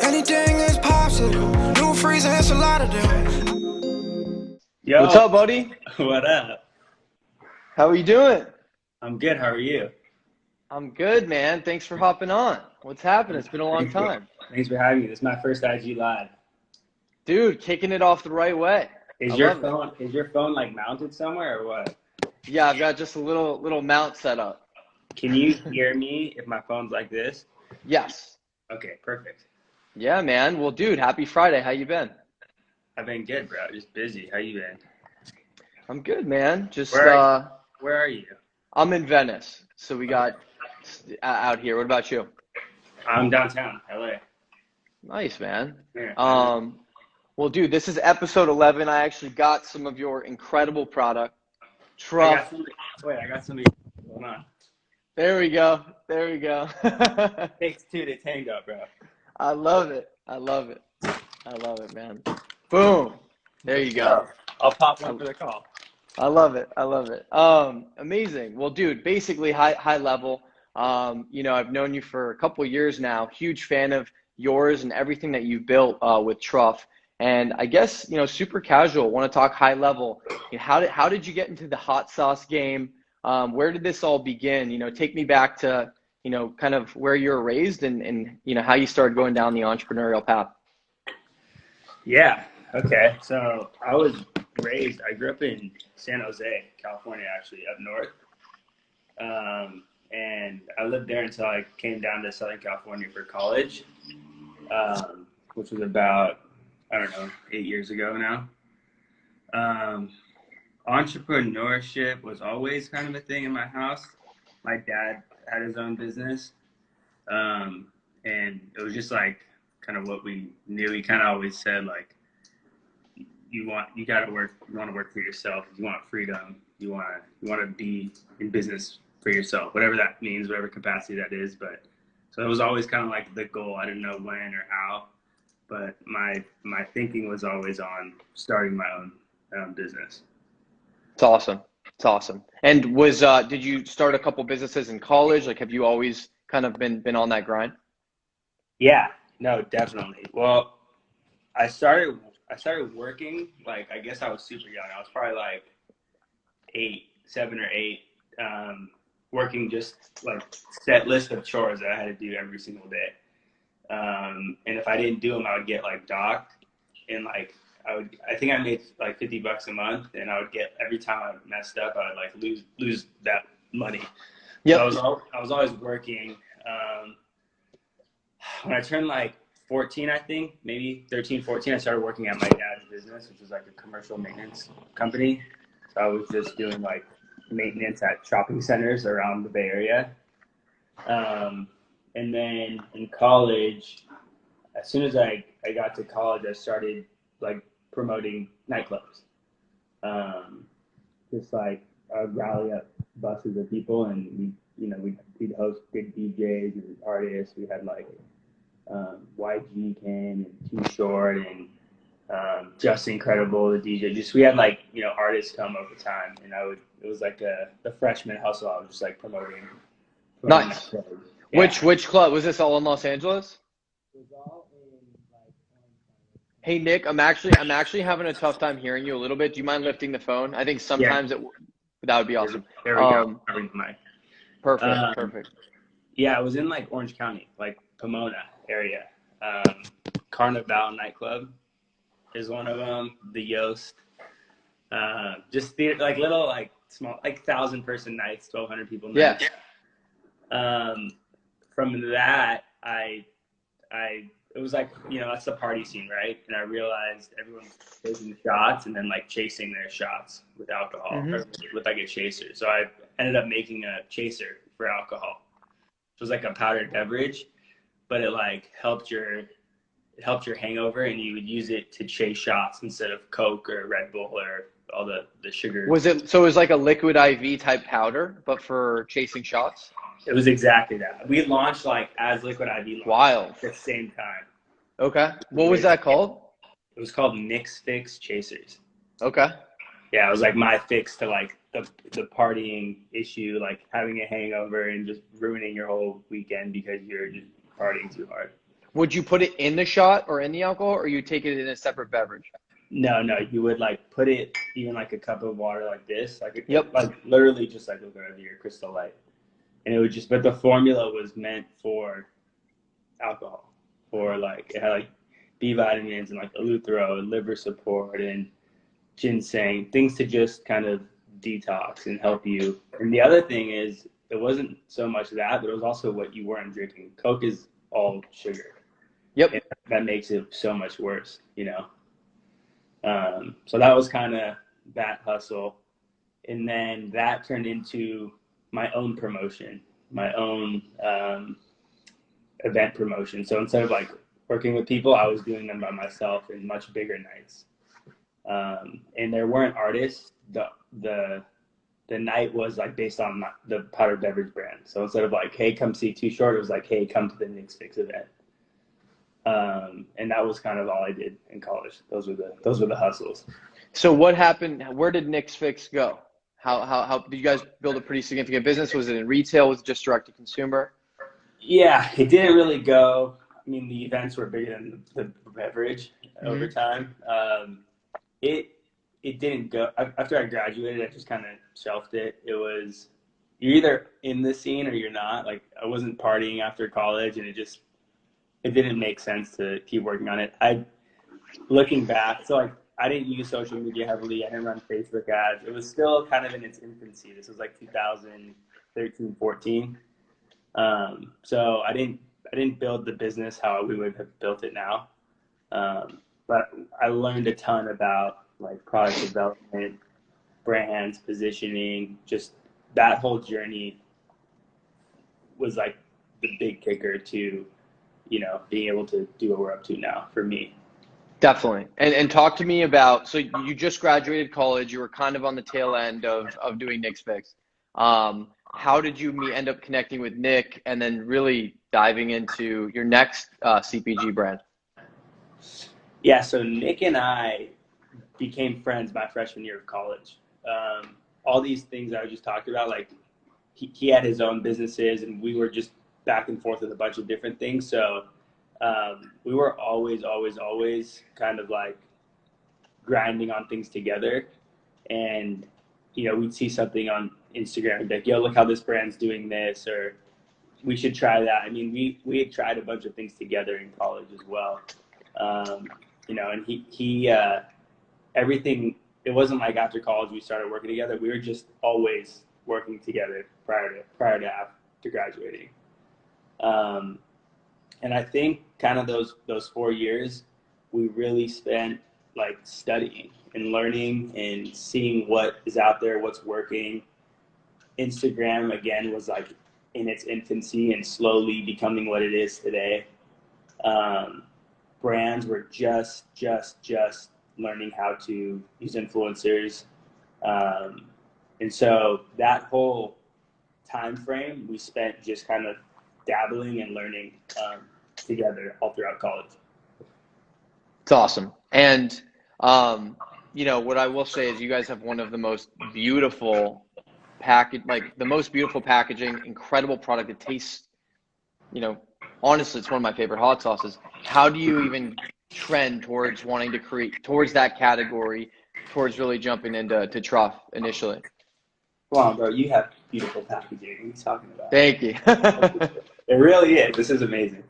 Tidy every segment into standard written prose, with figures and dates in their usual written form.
Anything is possible. New freezer, it's a lot of them. Yo, What's up, buddy? what up? How are you doing? I'm good. How are you? I'm good, man. Thanks for hopping on. What's happening? It's been a long time. Thanks for having me. This is my first IG live. Dude, kicking it off the right way. Is I your love it. phone like mounted somewhere or what? Yeah, I've got just a little mount set up. Can you hear me if my phone's like this? Yes. Okay, perfect. Yeah, man. Well, dude, happy Friday. How you been? I've been good, bro. Just busy. How you been? I'm good, man. Just Where are you? I'm in Venice, so we got out here. What about you? I'm downtown, LA. Nice, man. Yeah. Well, dude, this is episode 11. I actually got some of your incredible product, Truff. I got somebody. Hold on. There we go. There we go. Takes two to tango, bro. I love it. I love it. I love it, man. Boom. There you go. I'll pop one for the call. I love it. I love it. Amazing. Well, dude, basically high level. I've known you for a couple of years now. Huge fan of yours and everything that you've built with Truff. And I guess, super casual. Want to talk high level. How did you get into the hot sauce game? Where did this all begin? Take me back to kind of where you were raised and how you started going down the entrepreneurial path. Yeah. Okay. So I grew up in San Jose, California, actually, up north. And I lived there until I came down to Southern California for college, which was about, 8 years ago now. Entrepreneurship was always kind of a thing in my house. My dad had his own business. And it was just like kind of what we knew. He kind of always said, like, you want to work for yourself. You want freedom. You want to be in business for yourself, whatever that means, whatever capacity that is. But so it was always kind of like the goal. I didn't know when or how, but my thinking was always on starting my own business. It's awesome. It's awesome. And did you start a couple businesses in college? Like, have you always kind of been on that grind? Yeah, no, definitely. Well, I started working, like, I guess I was super young. I was probably like 7 or 8, working just like set list of chores that I had to do every single day. And if I didn't do them, I would get like docked, and like I think I made like $50 a month, and I would get, every time I messed up, I would like lose that money. Yep. So I was always working. When I turned like 14, I think, maybe 13, 14, I started working at my dad's business, which was like a commercial maintenance company. So I was just doing like maintenance at shopping centers around the Bay Area. And then in college, as soon as I got to college, I started like promoting nightclubs. Just like I would rally up buses of people, and we'd host big DJs and artists. We had like YG came, and Too Short, and Just Incredible, the DJ. We had like artists come over time, and it was like the freshman hustle. I was just like promoting Nice. yeah. Which club was this? All in Los Angeles? It was all in like. Hey Nick, I'm actually having a tough time hearing you a little bit. Do you mind lifting the phone? I think sometimes that would be awesome. There we go. Perfect. Perfect. Yeah, I was in like Orange County, like Pomona area. Carnival nightclub is one of them. The Yost. Just like little, like small, like 1,000-person nights, 1,200 people nights. Yeah. From that, it was like, that's the party scene, right? And I realized everyone's taking shots and then like chasing their shots with alcohol, or with like a chaser. So I ended up making a chaser for alcohol. It was like a powdered beverage, but it like helped your hangover, and you would use it to chase shots instead of Coke or Red Bull or all the sugar. It was like a liquid IV type powder, but for chasing shots? It was exactly that. We launched like as Liquid IV Wild. at the same time. Okay. What was that called? It was called Nick's Fix Chasers. Okay. Yeah, it was like my fix to like the partying issue, like having a hangover and just ruining your whole weekend because you're just partying too hard. Would you put it in the shot or in the alcohol, or you take it in a separate beverage? No, you would like put it even like a cup of water like this, Yep. like literally just like look over your Crystal Light, and it would just. But the formula was meant for alcohol, for like it had like B vitamins and like eleuthero and liver support and ginseng, things to just kind of detox and help you. And the other thing is, it wasn't so much that, but it was also what you weren't drinking. Coke is all sugar. Yep. And that makes it so much worse, you know. So that was kind of that hustle. And then that turned into my own promotion, my own event promotion. So instead of like working with people, I was doing them by myself in much bigger nights. And there weren't artists. The night was like based on the powdered beverage brand. So instead of like, hey, come see Too Short, it was like, hey, come to the Knicks Fix event. And that was kind of all I did in college. Those were the hustles. So what happened? Where did Knicks Fix go? How did you guys build a pretty significant business? Was it in retail? Was it just direct to consumer? Yeah, it didn't really go. I mean, the events were bigger than the beverage over time. It didn't go. After I graduated, I just kind of shelved it. It was, you're either in the scene or you're not. Like, I wasn't partying after college, and it didn't make sense to keep working on it. Looking back, so like, I didn't use social media heavily. I didn't run Facebook ads. It was still kind of in its infancy. This was like 2013, 14. So I didn't build the business how we would have built it now. But I learned a ton about like product development, brands, positioning, just that whole journey was like the big kicker to, you know, being able to do what we're up to now for me. Definitely. And talk to me about, so you just graduated college, you were kind of on the tail end of doing Knicks Fix. How did you end up connecting with Nick and then really diving into your next CPG brand? Yeah, so Nick and I became friends my freshman year of college. All these things I just talked about, like he had his own businesses and we were just back and forth with a bunch of different things. So we were always kind of like grinding on things together. And, you know, we'd see something on Instagram and be like, yo, look how this brand's doing this, or we should try that. I mean, we had tried a bunch of things together in college as well. You know, and he everything, it wasn't like after college we started working together. We were just always working together prior to after graduating. And I think kind of those 4 years we really spent like studying and learning and seeing what is out there, what's working. Instagram again was like in its infancy and slowly becoming what it is today. Brands were just learning how to use influencers. And so that whole time frame we spent just kind of dabbling and learning together all throughout college. It's awesome. And, you know, what I will say is you guys have one of the most beautiful packaging, incredible product. It tastes, you know, honestly, it's one of my favorite hot sauces. How do you even trend towards wanting to create towards that category, towards really jumping into Truff initially? Come on, bro, you have beautiful packaging. What are you talking about? Thank you. It really is. This is amazing.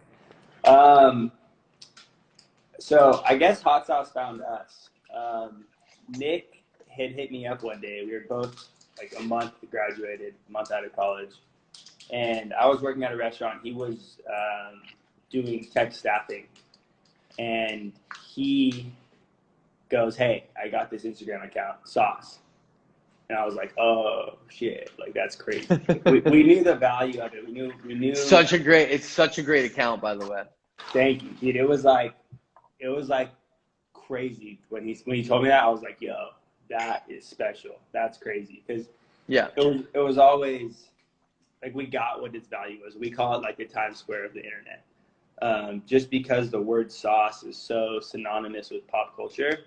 So I guess hot sauce found us. Nick had hit me up one day. We were both like a month out of college. And I was working at a restaurant. He was doing tech staffing. And he goes, hey, I got this Instagram account, Sauce. And I was like, oh, shit, like that's crazy. we knew the value of it. We knew. It's such a great account, by the way. Thank you, dude. It was like crazy. When he told me that, I was like, yo, that is special. That's crazy. Because yeah, it was always like we got what its value was. We call it like the Times Square of the internet. Just because the word sauce is so synonymous with pop culture.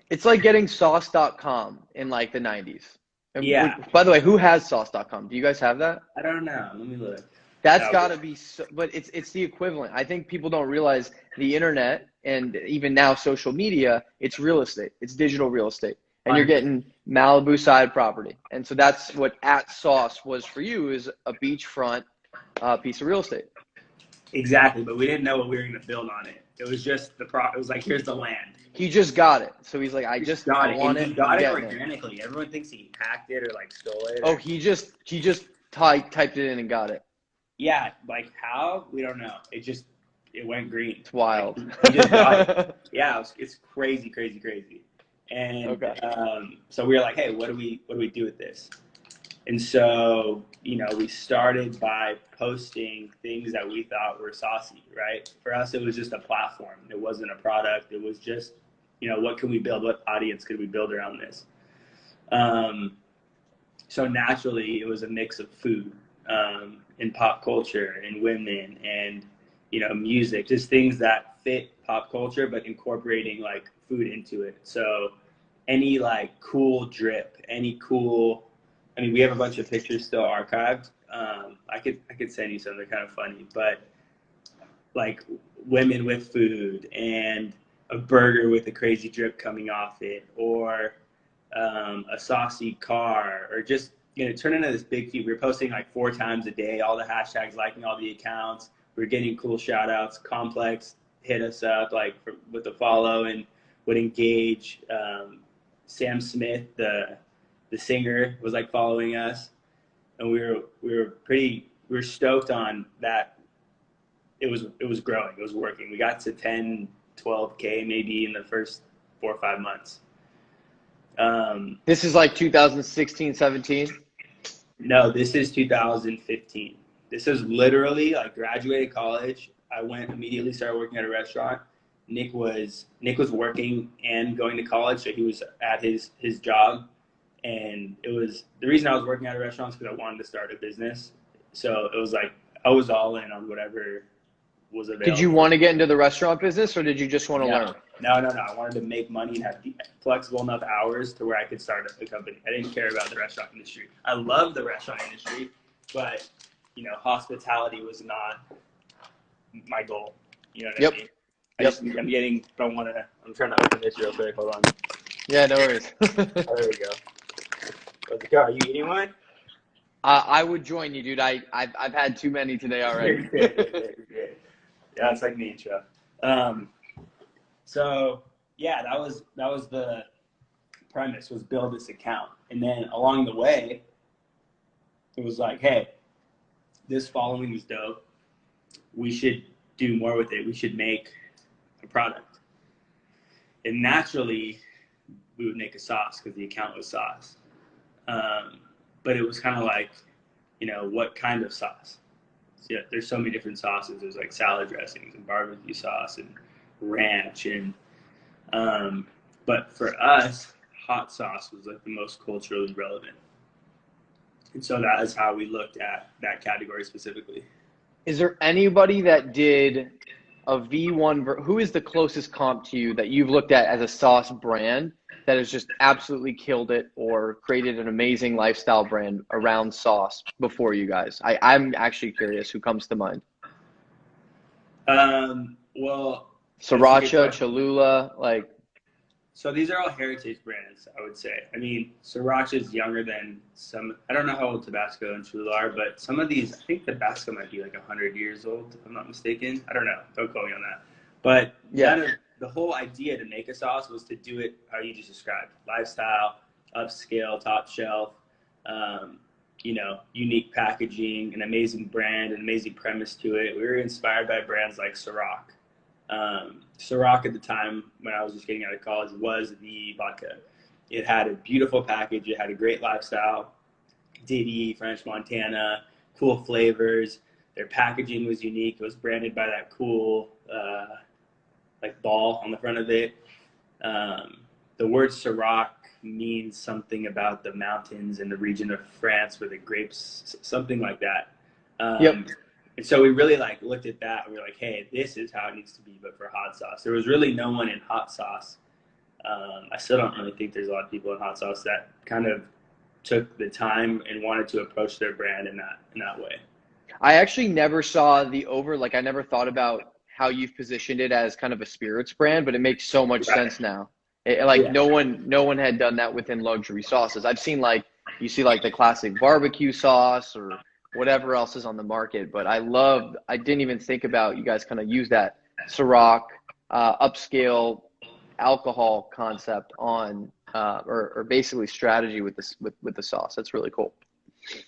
It's like getting sauce.com in like the 90s. And yeah. By the way, who has sauce.com? Do you guys have that? I don't know. Let me look. That's got to be so, but it's the equivalent. I think people don't realize the internet and even now social media, it's real estate. It's digital real estate. And you're getting Malibu side property. And so that's what at Sauce was for you, is a beachfront piece of real estate. Exactly, but we didn't know what we were going to build on it. It was just it was like, here's the land. He just got it. So he's like, I want it. He got it organically. Everyone thinks he hacked it or like stole it. Oh, he just typed it in and got it. Yeah, like how? We don't know. It went green. It's wild. He just got it. Yeah, it's crazy. And so we were like, hey, what do we do with this? And so, we started by posting things that we thought were saucy, right? For us, it was just a platform. It wasn't a product. It was just, what can we build? What audience could we build around this? So naturally, it was a mix of food and pop culture and women and, music, just things that fit pop culture, but incorporating like food into it. So any like cool drip, we have a bunch of pictures still archived. I could send you some. They're kind of funny, but like women with food and a burger with a crazy drip coming off it, or a saucy car, or just turn into this big feed. We were posting like 4 times a day, all the hashtags, liking all the accounts. We were getting cool shout outs. Complex hit us up with a follow and would engage. Sam Smith, the singer, was like following us, and we were stoked on that. It was growing, it was working. We got to 10, 12K maybe in the first 4 or 5 months. This is like 2016, 17? No, this is 2015. This is literally like graduated college. I went immediately, started working at a restaurant. Nick was working and going to college, so he was at his job. And it was the reason I was working at a restaurant is because I wanted to start a business. So it was like I was all in on whatever was available. Did you want to get into the restaurant business, or did you just want to learn? No. I wanted to make money and have flexible enough hours to where I could start a company. I didn't care about the restaurant industry. I love the restaurant industry, but hospitality was not my goal. You know what I mean? I'm trying to open this real quick. Hold on. Yeah, no worries. Oh, there we go. Let's go. Are you eating one? I would join you, dude. I've had too many today already. Good. Yeah, it's like me and Truff. So yeah, that was the premise, was build this account. And then along the way, it was like, hey, this following is dope. We should do more with it. We should make a product. And naturally, we would make a sauce because the account was sauce. But it was kind of like, what kind of sauce? So, yeah, there's so many different sauces. There's like salad dressings and barbecue sauce and ranch. And but for us, hot sauce was like the most culturally relevant. And so that is how we looked at that category specifically. Is there anybody that did a V1, who is the closest comp to you that you've looked at as a sauce brand that has just absolutely killed it or created an amazing lifestyle brand around sauce before you guys? I'm actually curious who comes to mind. Well, Sriracha, Cholula, like. So these are all heritage brands, I would say. I mean, Sriracha is younger than some. I don't know how old Tabasco and Cholula are, but some of these, I think Tabasco might be like 100 years old, if I'm not mistaken. I don't know. Don't quote me on that. But yeah, the whole idea to make a sauce was to do it how you just described: lifestyle, upscale, top shelf, unique packaging, an amazing brand, an amazing premise to it. We were inspired by brands like Ciroc. Ciroc at the time when I was just getting out of college was the vodka. It had a beautiful package. It had a great lifestyle. Diddy, French Montana, cool flavors. Their packaging was unique. It was branded by that cool like ball on the front of it. The word Ciroc means something about the mountains in the region of France where the grapes, something like that. And so we really looked at that and we were like, hey, this is how it needs to be, but for hot sauce. There was really no one in hot sauce. I still don't really think there's a lot of people in hot sauce that kind of took the time and wanted to approach their brand in that way. I actually never saw the like I never thought about how you've positioned it as kind of a spirits brand, but it makes so much Right. sense now. Like Yeah. no one had done that within luxury sauces. I've seen like you see like the classic barbecue sauce or whatever else is on the market, but I didn't even think about you guys kind of use that Ciroc upscale alcohol concept on or basically strategy with this with the sauce. That's really cool.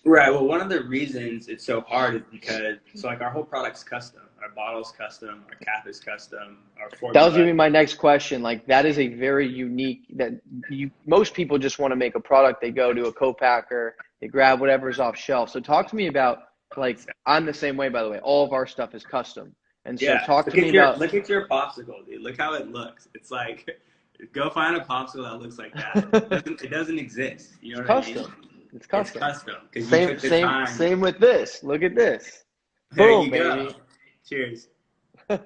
Right. Well, one of the reasons it's so hard is because so like our whole product's custom. Our bottle's custom. Our cap is custom. Our That was formula. gonna be my next question. Like that is a very unique that you most people just want to make a product. They go to a co-packer, they grab whatever's off shelf. So talk to me about like I'm the same way by the way. All of our stuff is custom. And so Yeah. talk to me about Look at your popsicle, dude. Look how it looks. It's like go find a popsicle that looks like that. It doesn't exist. You know it's what I mean? custom. It's It's custom. custom because you took the time. Same with this. Look at this. There Boom, you go. baby. Cheers.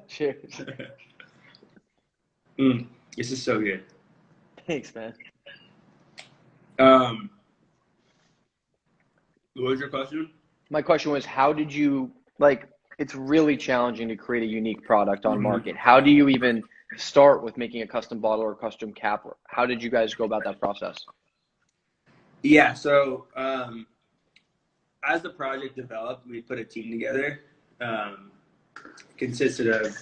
Cheers. This is so good. Thanks, man. What was your question? My question was, how did you like? It's really challenging to create a unique product on market. How do you even start with making a custom bottle or custom cap? How did you guys go about that process? Yeah, so as the project developed, we put a team together. Consisted of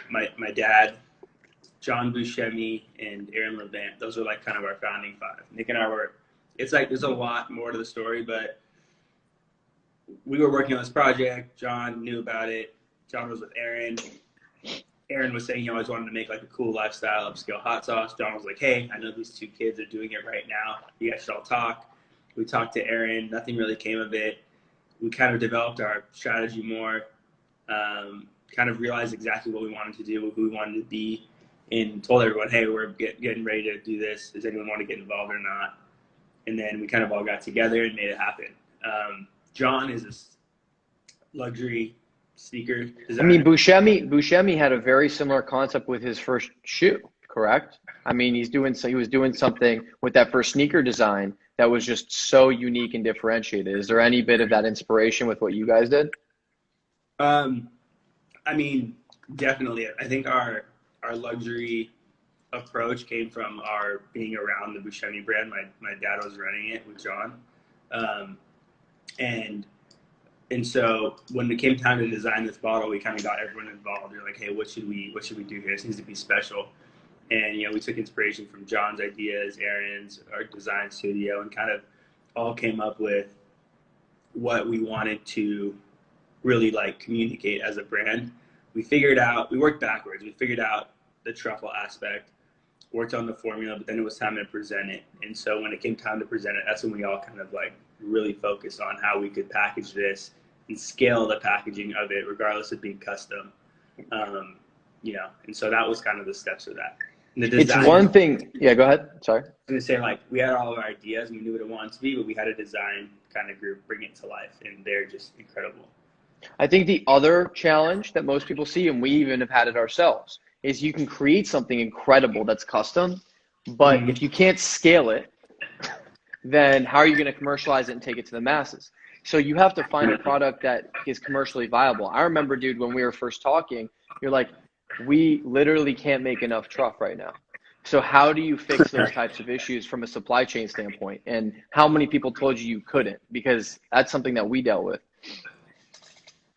my dad, John Buscemi, and Aaron Levant. Those are like kind of our founding five. Nick and I were. It's like there's a lot more to the story, but we were working on this project. John knew about it. John was with Aaron. Aaron was saying he always wanted to make like a cool lifestyle upscale hot sauce. John was like, hey, I know these two kids are doing it right now. You guys should all talk. We talked to Aaron. Nothing really came of it. We kind of developed our strategy more, kind of realized exactly what we wanted to do, who we wanted to be, and told everyone, hey, we're getting ready to do this. Does anyone want to get involved or not? And then we kind of all got together and made it happen. John is a luxury sneaker designer. I mean, Buscemi had a very similar concept with his first shoe, correct? I mean, he was doing something with that first sneaker design that was just so unique and differentiated. Is there any bit of that inspiration with what you guys did? I mean, definitely. I think our luxury approach came from our being around the Buscemi brand. My dad was running it with John, and so when it came time to design this bottle, we kind of got everyone involved. We were like, hey, what should we do here? This needs to be special. And we took inspiration from John's ideas, Aaron's, our design studio, and kind of all came up with what we wanted to really like communicate as a brand. We worked backwards. We figured out the truffle aspect, worked on the formula, but then it was time to present it. And so when it came time to present it, that's when we all kind of like really focused on how we could package this and scale the packaging of it, regardless of being custom. And so that was kind of the steps of that. And the design, it's one thing. Yeah, go ahead. Sorry. I was going to say, like, we had all of our ideas and we knew what it wanted to be, but we had a design kind of group bring it to life, and they're just incredible. I think the other challenge that most people see, and we even have had it ourselves, is you can create something incredible that's custom, but if you can't scale it, then how are you going to commercialize it and take it to the masses? So you have to find a product that is commercially viable. I remember, dude, when we were first talking, you're like, we literally can't make enough truff right now. So how do you fix those types of issues from a supply chain standpoint? And how many people told you couldn't? Because that's something that we dealt with.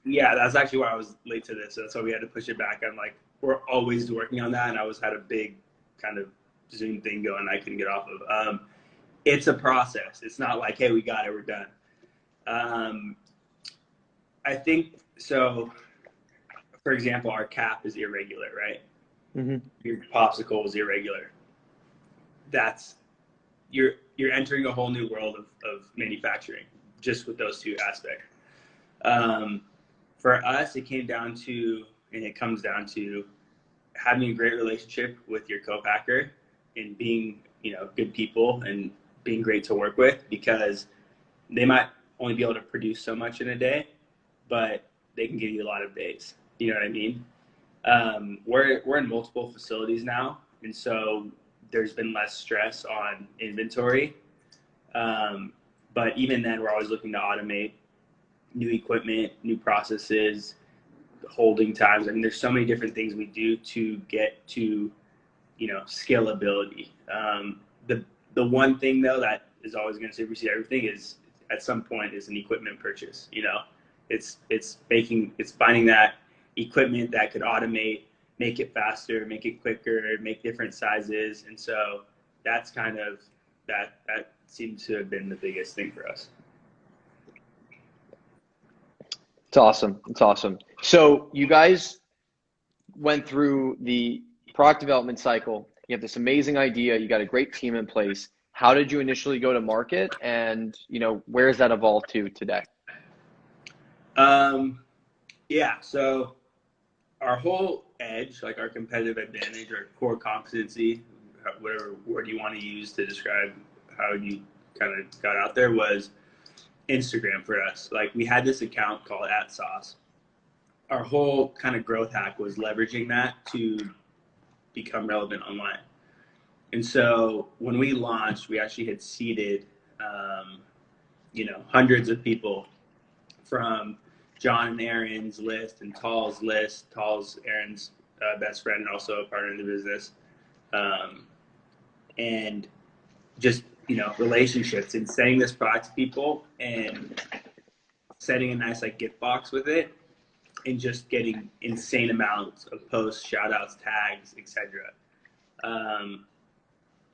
Yeah, that's actually why I was late to this. That's why we had to push it back. I'm like, we're always working on that, and I had a big kind of Zoom thing going I couldn't get off of. It's a process. It's not like, hey, we got it, we're done. I think so. For example, our cap is irregular, right? Mm-hmm. Your popsicle is irregular. You're entering a whole new world of manufacturing just with those two aspects. For us, it came down to, and it comes down to having a great relationship with your co-packer and being, good people and being great to work with, because they might only be able to produce so much in a day, but they can give you a lot of days. You know what I mean? We're in multiple facilities now, and so there's been less stress on inventory. But even then, we're always looking to automate new equipment, new processes, holding times. I mean, there's so many different things we do to get to, scalability. The one thing though that is always going to supersede everything is at some point is an equipment purchase. It's finding that equipment that could automate, make it faster, make it quicker, make different sizes, and so that's kind of that seems to have been the biggest thing for us. It's awesome. It's awesome. So you guys went through the product development cycle. You have this amazing idea. You got a great team in place. How did you initially go to market, and where has that evolved to today? Yeah. So our whole edge, like our competitive advantage, our core competency, whatever word you want to use to describe how you kind of got out there, was Instagram for us. Like, we had this account called @sauce. Our whole kind of growth hack was leveraging that to become relevant online. And so when we launched, we actually had seeded, hundreds of people from John and Aaron's list and Tal's list. Tal's Aaron's best friend and also a partner in the business. And just, relationships and sending this product to people and setting a nice gift box with it and just getting insane amounts of posts, shout outs, tags, etc.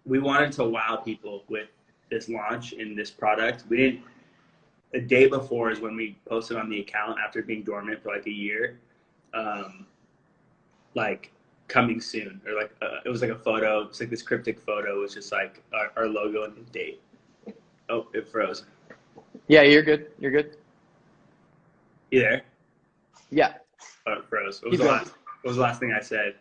We wanted to wow people with this launch and this product. A day before is when we posted on the account after being dormant for a year, coming soon, or it was a photo. It's this cryptic photo. It was just our logo and the date. Oh, it froze. Yeah, you're good. You're good. You there? Yeah. Oh, it froze. What was the last thing I said?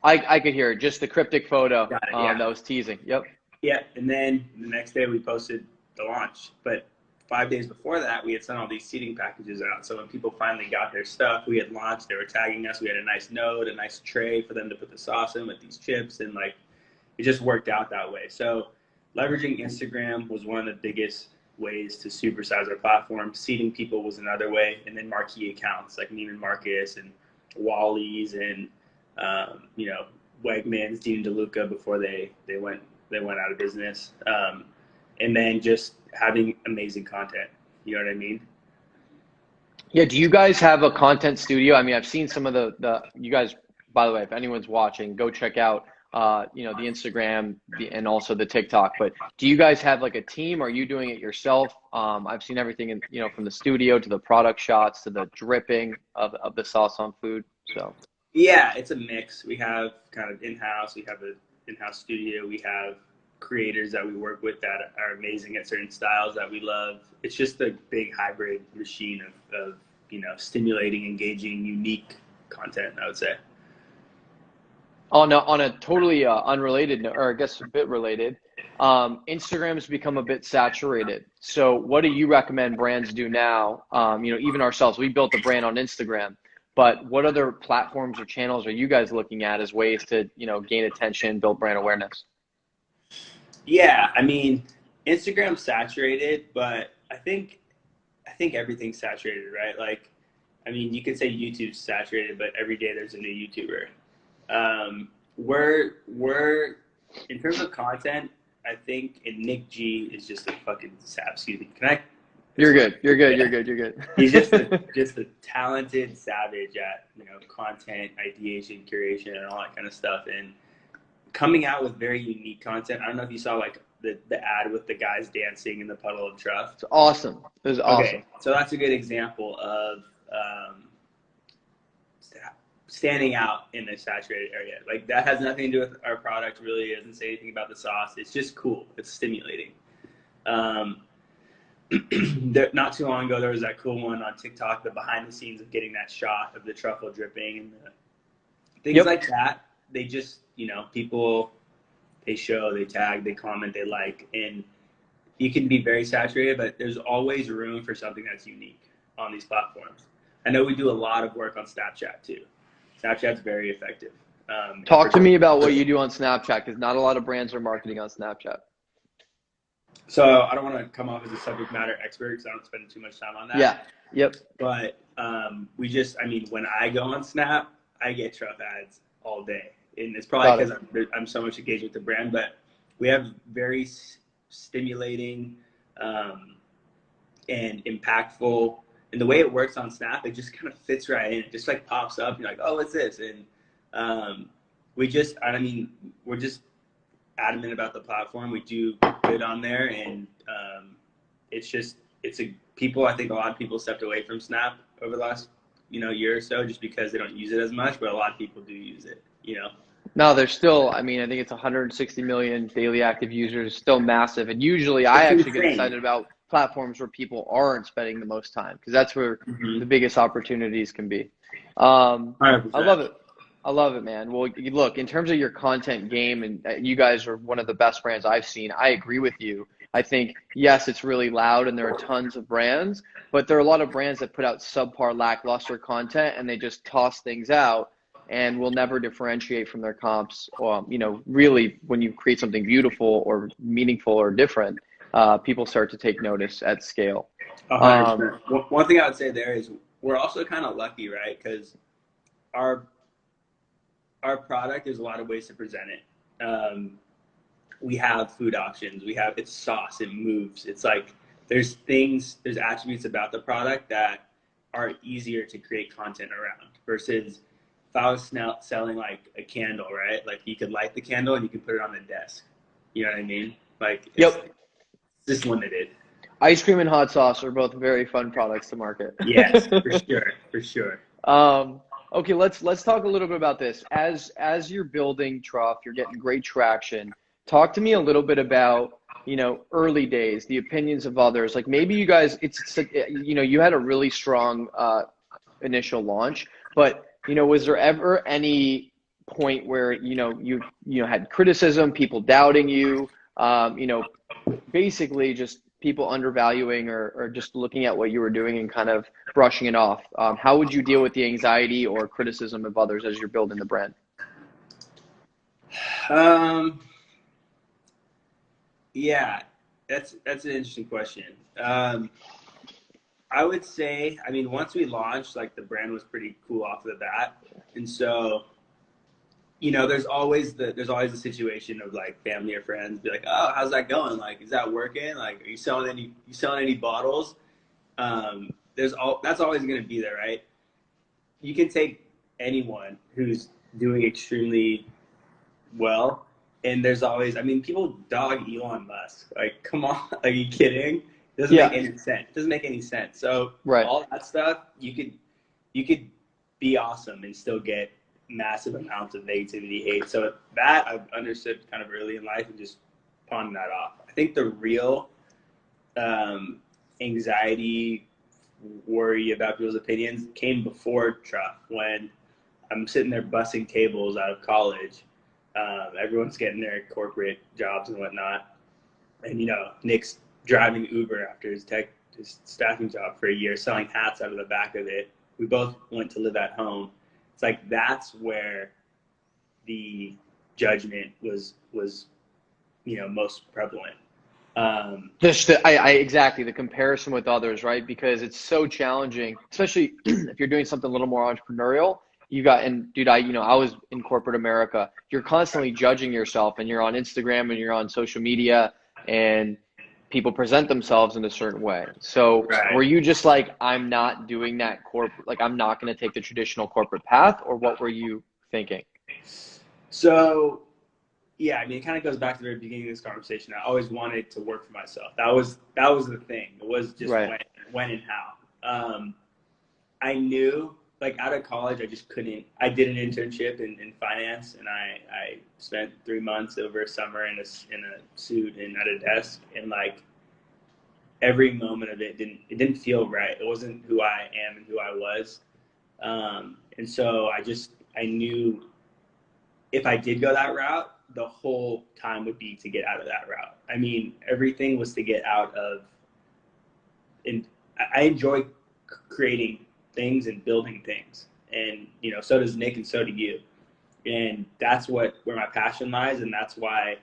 I could hear it. Just the cryptic photo. Got it, yeah. That was teasing. Yep. Yeah, and then the next day we posted the launch. But 5 days before that, we had sent all these seating packages out. So when people finally got their stuff, we had launched, they were tagging us. We had a nice note, a nice tray for them to put the sauce in with these chips. And it just worked out that way. So leveraging Instagram was one of the biggest ways to supersize our platform. Seeding people was another way. And then marquee accounts like Neiman Marcus and Wally's and, Wegmans, Dean DeLuca before they went out of business. And then just having amazing content. You know what I mean? Yeah. Do you guys have a content studio? I mean, I've seen some of you guys, by the way, if anyone's watching, go check out, the Instagram and also the TikTok, but do you guys have a team? Or are you doing it yourself? I've seen everything from the studio to the product shots to the dripping of the sauce on food. So yeah, it's a mix. We have kind of in-house, we have an in-house studio, we have creators that we work with that are amazing at certain styles that we love. It's just a big hybrid machine of stimulating, engaging, unique content, I would say. On a totally unrelated note, or I guess a bit related, Instagram has become a bit saturated. So what do you recommend brands do now? Even ourselves, we built the brand on Instagram, but what other platforms or channels are you guys looking at as ways to, gain attention, build brand awareness? Yeah, I mean, Instagram's saturated, but I think everything's saturated, right? You could say YouTube's saturated, but every day there's a new YouTuber. We're in terms of content, I think, and Nick G is just a fucking excuse me. Can I? You're good. You're good. You're good. You're good. He's just a talented savage at content ideation, curation, and all that kind of stuff, and coming out with very unique content. I don't know if you saw the ad with the guys dancing in the puddle of Truff. It's awesome. It was awesome. Okay, so that's a good example of standing out in a saturated area. That has nothing to do with our product, really. It doesn't say anything about the sauce. It's just cool. It's stimulating. Not too long ago, there was that cool one on TikTok, the behind the scenes of getting that shot of the truffle dripping and things like that. They just, people, they show, they tag, they comment, they like, and you can be very saturated, but there's always room for something that's unique on these platforms. I know we do a lot of work on Snapchat too. Snapchat's very effective. Talk to me about what you do on Snapchat, because not a lot of brands are marketing on Snapchat. So I don't want to come off as a subject matter expert because I don't spend too much time on that. Yeah. Yep. But I mean, when I go on Snap, I get Truff ads all day. And it's probably because I'm so much engaged with the brand, but we have very stimulating and impactful. And the way it works on Snap, it just kind of fits right in. It just like pops up. You're like, oh, what's this? And we're just adamant about the platform. We do good on there, and I think a lot of people stepped away from Snap over the last year or so just because they don't use it as much, but a lot of people do use it. No, there's still, I mean, I think it's 160 million daily active users, still massive. And usually I actually get excited about platforms where people aren't spending the most time because that's where the biggest opportunities can be. I love it. I love it, man. Well, look, in terms of your content game, and you guys are one of the best brands I've seen, I agree with you. I think, yes, it's really loud and there are tons of brands, but there are a lot of brands that put out subpar, lackluster content and they just toss things out and will never differentiate from their comps. Really, when you create something beautiful or meaningful or different, people start to take notice at scale. 100%. One thing I would say there is we're also kind of lucky, right? Because our product, there's a lot of ways to present it. We have food options. It's sauce. It moves. It's like there's attributes about the product that are easier to create content around versus if I was selling like a candle, right? Like you could light the candle and you can put it on the desk. You know what I mean? Like it's just limited. Ice cream and hot sauce are both very fun products to market. Yes, for sure. Okay, let's talk a little bit about this. As you're building Truff, you're getting great traction. Talk to me a little bit about, early days, the opinions of others. Like maybe you guys, you had a really strong initial launch, but was there ever any point where you had criticism, people doubting you, basically just people undervaluing or just looking at what you were doing and kind of brushing it off? How would you deal with the anxiety or criticism of others as you're building the brand? Yeah, that's an interesting question. I would say, I mean, once we launched, like the brand was pretty cool off the bat. And so, there's always the situation of like family or friends be like, oh, how's that going? Like, is that working? Like, are you selling any bottles? That's always going to be there, right? You can take anyone who's doing extremely well, and there's always, I mean, people dog Elon Musk. Like, come on, are you kidding? It doesn't make any sense. It doesn't make any sense. So all that stuff, you could be awesome and still get massive amounts of negativity, hate. So that I've understood kind of early in life and just pawned that off. I think the real anxiety, worry about people's opinions came before Truff. When I'm sitting there bussing tables out of college, everyone's getting their corporate jobs and whatnot, and Nick's driving Uber after his staffing job for a year, selling hats out of the back of it. We both went to live at home. It's like that's where the judgment was most prevalent. Exactly, the comparison with others, right? Because it's so challenging, especially if you're doing something a little more entrepreneurial. I was in corporate America. You're constantly judging yourself, and you're on Instagram and you're on social media, and people present themselves in a certain way. So were you just like, I'm not doing that I'm not going to take the traditional corporate path, or what were you thinking? So, yeah, I mean, it kind of goes back to the very beginning of this conversation. I always wanted to work for myself. That was the thing. It was just when and how. I knew, like, out of college, I just couldn't. I did an internship in finance, and I spent 3 months over a summer in a suit and at a desk, and like every moment of it didn't feel right. It wasn't who I am and who I was, and so I knew if I did go that route, the whole time would be to get out of that route. I mean, everything was to get out of. And I enjoy creating things and building things, and so does Nick, and so do you, and that's where my passion lies, and that's why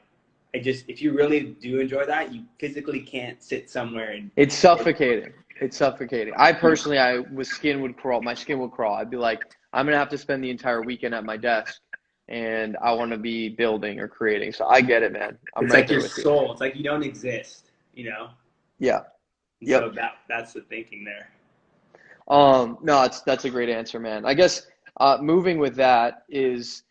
if you really do enjoy that, you physically can't sit somewhere and It's suffocating. It's suffocating. I personally, my skin would crawl. I'd be like, I'm gonna have to spend the entire weekend at my desk, and I want to be building or creating. So I get it, man. I'm it's right like there your with you. soul. It's like you don't exist, you know? Yeah. And Yep. so that's the thinking there. No, that's a great answer, man. I guess moving with that is,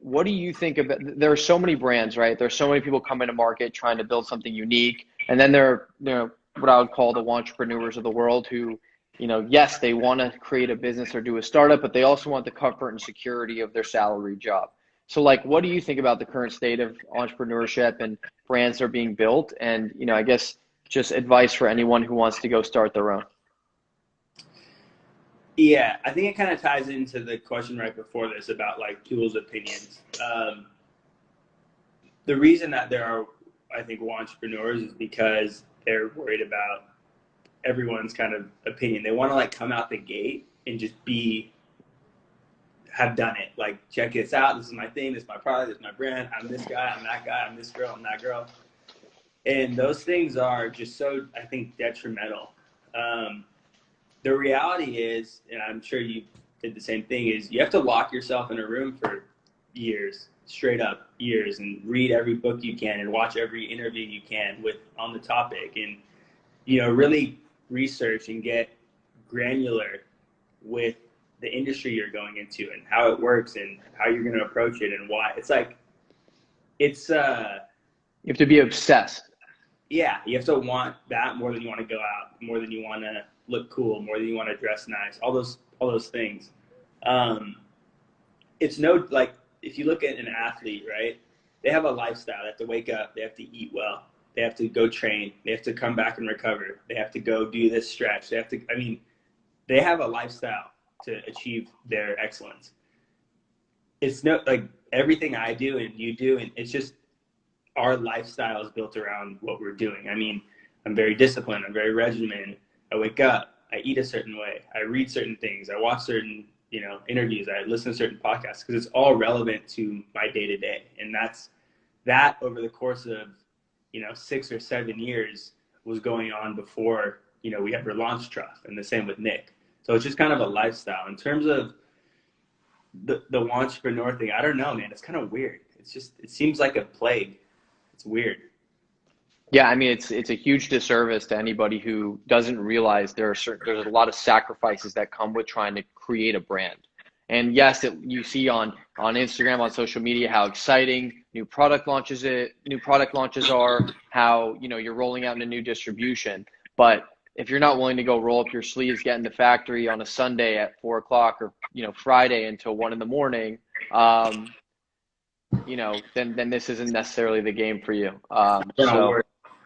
what do you think about? There are so many brands, right? There's so many people coming to market trying to build something unique, and then there are, what I would call the entrepreneurs of the world who, yes, they want to create a business or do a startup, but they also want the comfort and security of their salary job. So, like, what do you think about the current state of entrepreneurship and brands that are being built? And, I guess just advice for anyone who wants to go start their own. Yeah, I think it kind of ties into the question right before this about like people's opinions. The reason that there are, I think, entrepreneurs is because they're worried about everyone's kind of opinion. They want to like come out the gate and just have done it. Like, check this out. This is my thing. This is my product. This is my brand. I'm this guy. I'm that guy. I'm this girl. I'm that girl. And those things are just so, I think, detrimental. The reality is, and I'm sure you did the same thing, is you have to lock yourself in a room for years, straight up years, and read every book you can and watch every interview you can on the topic, and really research and get granular with the industry you're going into and how it works and how you're going to approach it and why. It's like You have to be obsessed. Yeah, you have to want that more than you want to go out, more than you want to look cool, more than you want to dress nice, all those things. It's like, if you look at an athlete, right? They have a lifestyle. They have to wake up. They have to eat well. They have to go train. They have to come back and recover. They have to go do this stretch. They have a lifestyle to achieve their excellence. It's like everything I do and you do, and it's just our lifestyle is built around what we're doing. I mean, I'm very disciplined. I'm very regimented. I wake up. I eat a certain way. I read certain things. I watch certain, interviews. I listen to certain podcasts because it's all relevant to my day to day. And that over the course of, 6 or 7 years was going on before, we ever launched Truff, and the same with Nick. So it's just kind of a lifestyle. In terms of the entrepreneur thing, I don't know, man. It's kind of weird. It seems like a plague. It's weird. Yeah, I mean, it's a huge disservice to anybody who doesn't realize there's a lot of sacrifices that come with trying to create a brand. And yes, you see on Instagram, on social media, how exciting new product launches are, how you're rolling out into new distribution. But if you're not willing to go roll up your sleeves, get in the factory on a Sunday at 4:00 or Friday until 1 a.m, then this isn't necessarily the game for you.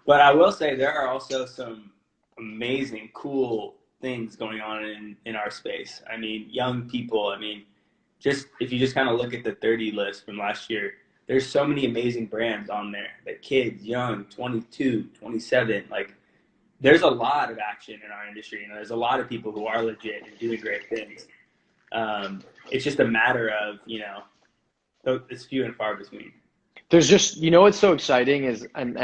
But I will say there are also some amazing, cool things going on in our space. I mean, young people, if you just kind of look at the 30 list from last year, there's so many amazing brands on there. The kids, young, 22, 27, like there's a lot of action in our industry. There's a lot of people who are legit and doing great things. It's just a matter of, it's few and far between. There's just, what's so exciting is, and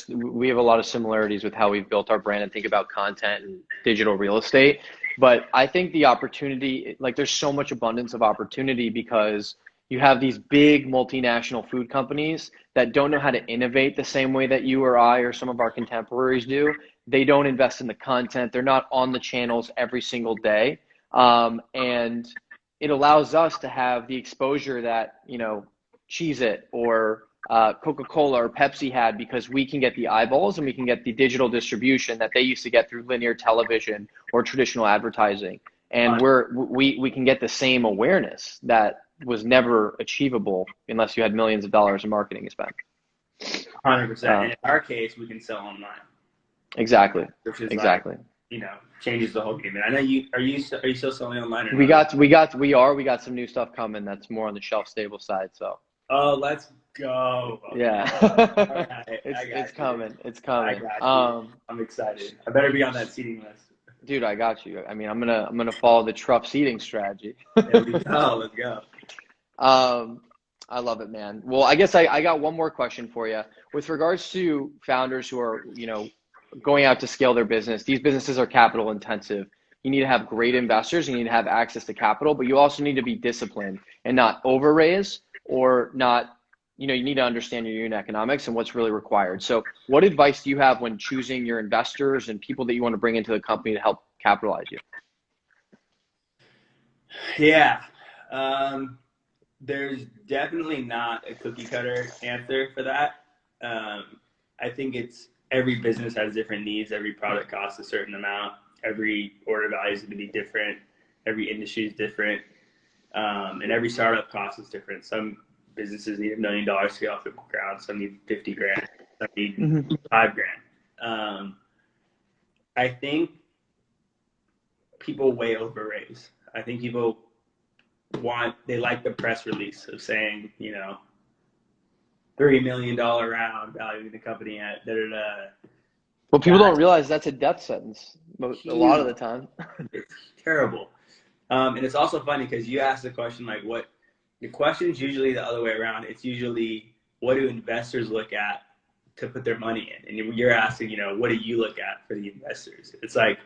we have a lot of similarities with how we've built our brand and think about content and digital real estate. But I think the opportunity, like there's so much abundance of opportunity because you have these big multinational food companies that don't know how to innovate the same way that you or I or some of our contemporaries do. They don't invest in the content. They're not on the channels every single day. And it allows us to have the exposure that, Cheez-It or Coca-Cola or Pepsi had because we can get the eyeballs and we can get the digital distribution that they used to get through linear television or traditional advertising. And we can get the same awareness that was never achievable unless you had millions of dollars in marketing spend. 100%. And in our case, we can sell online. Exactly. Which is exactly. Like, changes the whole game. And I know are you still selling online? Or we got some new stuff coming that's more on the shelf stable side. So. Oh, let's go. Yeah. Right. It's coming. It's coming. I got you. I'm excited. I better be on that seating list. Dude, I got you. I mean, I'm gonna follow the Truff seating strategy. There we go. Let's go. I love it, man. Well, I guess I got one more question for you. With regards to founders who are, going out to scale their business, these businesses are capital intensive. You need to have great investors. You need to have access to capital, but you also need to be disciplined and not over raise or not, you need to understand your unit economics and what's really required. So what advice do you have when choosing your investors and people that you want to bring into the company to help capitalize you? Yeah. There's definitely not a cookie cutter answer for that. I think every business has different needs. Every product costs a certain amount. Every order value is going to be different. Every industry is different. And every startup cost is different. Some businesses need $1 million to get off the ground. Some need 50 grand. Some need 5 grand. I think people way over raise. I think people they like the press release of saying, $3 million round valuing the company at da-da-da. Well, people don't realize that's a death sentence a lot of the time. It's terrible. And it's also funny because you asked the question, like, the question is usually the other way around. It's usually, what do investors look at to put their money in? And you're asking, what do you look at for the investors? It's like,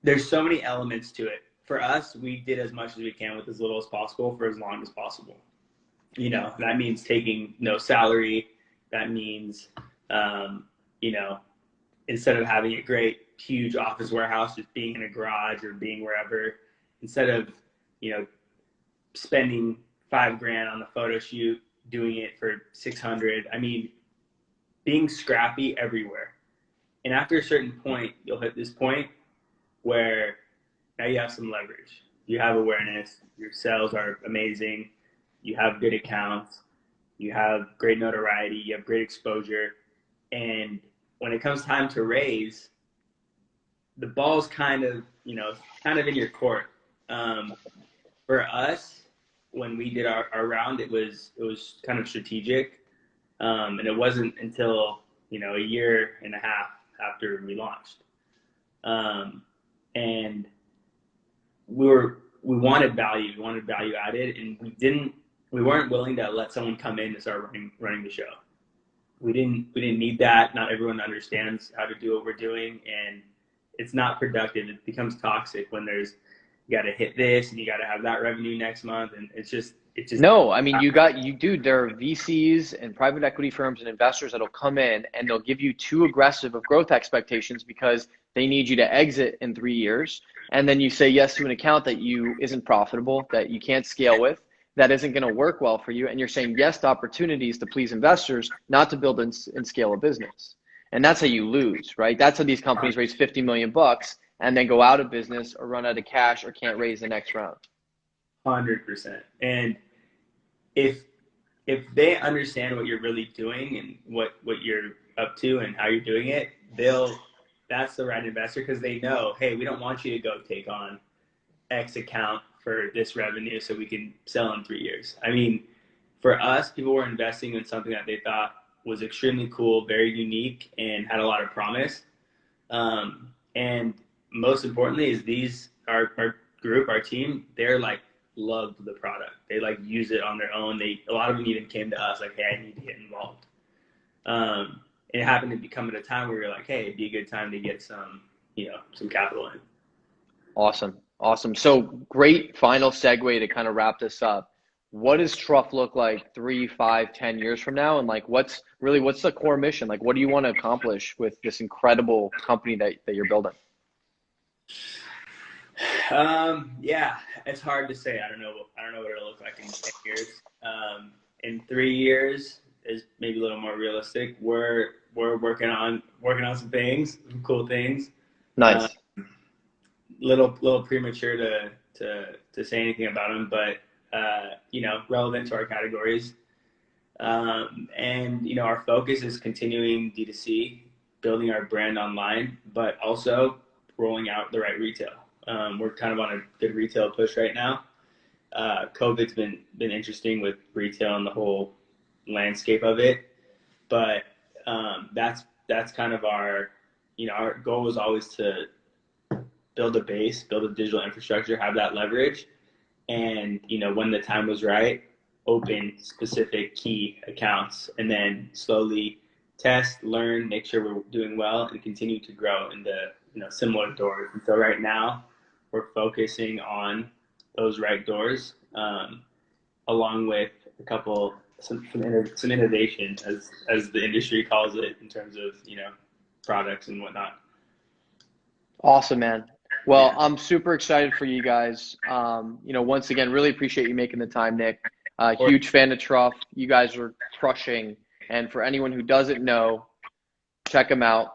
there's so many elements to it. For us, we did as much as we can with as little as possible for as long as possible. That means taking no salary. That means, instead of having a great, huge office warehouse, just being in a garage or being wherever, instead of, spending 5 grand on the photo shoot, doing it for 600. I mean, being scrappy everywhere. And after a certain point, you'll hit this point where now you have some leverage. You have awareness. Your sales are amazing. You have good accounts. You have great notoriety. You have great exposure. And when it comes time to raise, the ball's kind of in your court. For us, when we did our round, it was kind of strategic. And it wasn't until, a year and a half after we launched. And we wanted value. We wanted value added, and we weren't willing to let someone come in and start running the show. We didn't need that. Not everyone understands how to do what we're doing, and it's not productive. It becomes toxic when you got to hit this and you got to have that revenue next month, and it's just No, I mean, dude, there are VCs and private equity firms and investors that'll come in and they'll give you too aggressive of growth expectations because they need you to exit in 3 years. And then you say yes to an account that isn't profitable, that you can't scale with, that isn't going to work well for you. And you're saying yes to opportunities to please investors, not to build and scale a business. And that's how you lose, right? That's how these companies raise 50 million bucks and then go out of business or run out of cash or can't raise the next round. 100%. And if they understand what you're really doing and what you're up to and how you're doing it, that's the right investor, because they know, hey, we don't want you to go take on X account for this revenue so we can sell in 3 years. I mean, for us, people were investing in something that they thought was extremely cool, very unique, and had a lot of promise. And most importantly is our group, our team, they're like, loved the product. They like use it on their own. A lot of them even came to us like, hey, I need to get involved. It happened to become at a time where we were like, hey, it'd be a good time to get some capital in. Awesome. So great final segue to kind of wrap this up. What does Truff look like 3, 5, 10 years from now? And like, what's the core mission? Like, what do you want to accomplish with this incredible company that you're building? Yeah, it's hard to say. I don't know what it'll look like in 10 years. In 3 years is maybe a little more realistic. We're working on some things, some cool things. Nice. Little premature to say anything about them, but relevant to our categories. And our focus is continuing D2C, building our brand online, but also rolling out the right retail. We're kind of on a good retail push right now. COVID's been interesting with retail and the whole landscape of it, but that's kind of our goal was always to build a base, build a digital infrastructure, have that leverage, and, you know, when the time was right, open specific key accounts, and then slowly test, learn, make sure we're doing well, and continue to grow in the, you know, similar doors. And so right now we're focusing on those right doors, along with a couple some innovation, as the industry calls it, in terms of, you know, products and whatnot. Awesome, man. Well, Yeah. I'm super excited for you guys. You know, once again, really appreciate you making the time, Nick. Huge fan of Truff. You guys are crushing. And for anyone who doesn't know, check them out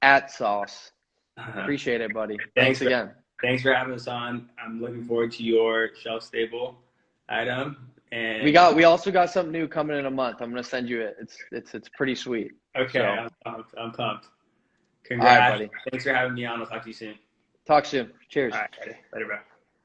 at Sauce. Appreciate it, buddy. Thanks again. Thanks for having us on. I'm looking forward to your shelf stable item. And We also got something new coming in a month. I'm gonna send you it. It's pretty sweet. okay, So, I'm pumped. all right, Congrats. buddy. Thanks for having me on. I'll talk to you soon. Talk soon. Cheers. All right, later, bro.